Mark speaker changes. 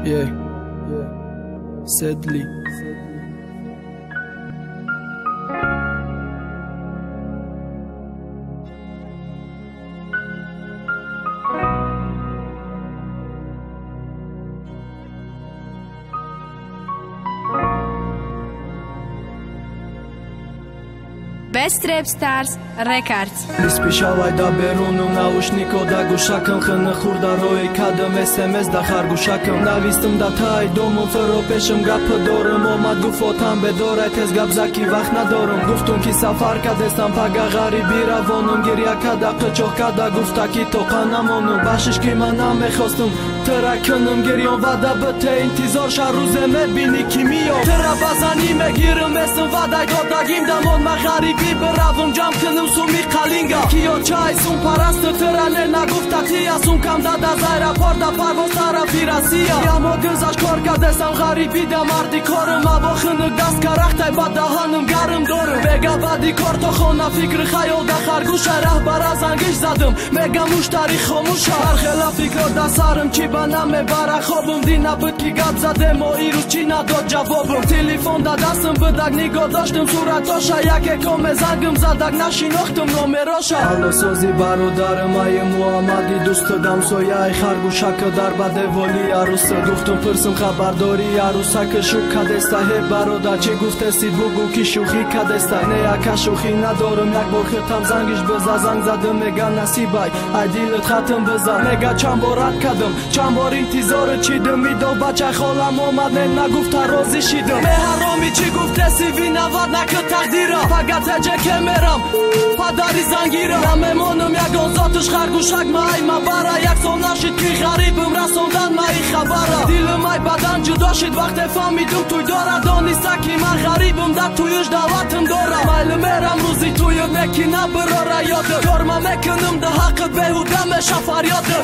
Speaker 1: Yeah, sadly.
Speaker 2: Best Rap Stars Records.
Speaker 1: Լիսպիշավայ դա բերունում նաուշնիկո դա գուշակն խնը խուրդարոյի կադմ SMS դա խարգուշակն նավիստում դա թայ դոմում ֆրոպեշմ գապը դորում օմատ գուֆոտան բեդոր այդ ես գաբզակի վախնադորում գուֆտուն կիսաֆարկա դեստան պագաղարի բիրավոնում գիրյակա դա կճող կադա գուֆտակի տոպանամոնում բաշիշկի մանամ է խոստում թրակնում գերիոն վադա բթե ինտիզոր շարուզեմ է բինիքի միո թրաբազանի մեգիրում էսն վադայ գոտագիմ դամոն մախարի բիբրավում ջամ քնում սումի խալինգա քիո չայ սում պարաստը թրաներ նա գուֆտակիա սում կամ դադա զայրապորտա պարվոստարա ֆիրասիա Յամո գնզաշ կորկա դեսան ғարիբի դա մարդի քորում աբոխնը դաս կարախտայ բադահանում գարում դորում Վեգա բադի կորտո խոնա ֆիկրը խայոլ դա խարգուշա ռահ բարազանգիշ զադում մեգա մուշտարի խոմուշա արխելա ֆիկրո դասարım չի բանամ է բարախոբում դինա բտքի գաբզադեմ ու իրուս չինա դոտ ջավոբում Տիլիֆոն դա դասım բդագնի գոդոշտում սուրատոշա յակ է կոմեզանգım զադագնա շինոխտում նոմերոշա Ալոսոզի բարոդարım այը Մուամադի դուստը դամսոյայ խարգուշակը դարբադե վոլի արուսը գուխտում պրսում խաբարդորի արուսակը շուկ կադեստա հե բարոդա չի գուֆտեսի բուգուքի շուխի կադեստա նեակա շուխի նադորում յակ բոխտամ զանգիշ բզազանգ զադը մեգա նասիբայ այդիլը թաթım բզա մեգա չամբորատ կադım չամբորին թիզորը չի դմի դոբաչայ խոլամ օմադեն նա գուֆտա ռոզի շիդում մե հարոմի չի գուֆտեսի վինավադնա կտաղդիրա պագաթե ջեքեմերամ Падари зангира на мемоном я гонзотыш харгушак май мабара як сонашит ки гарибым расондан май хабара дилым май бадан ҷудошид вақте фамидум туй дора донистаки ман гарибым да туюш даватым дора майлы мерам рӯзи туюд мекина бирора ёды кор ма мекунам да ҳаққит беҳуда меша фарёды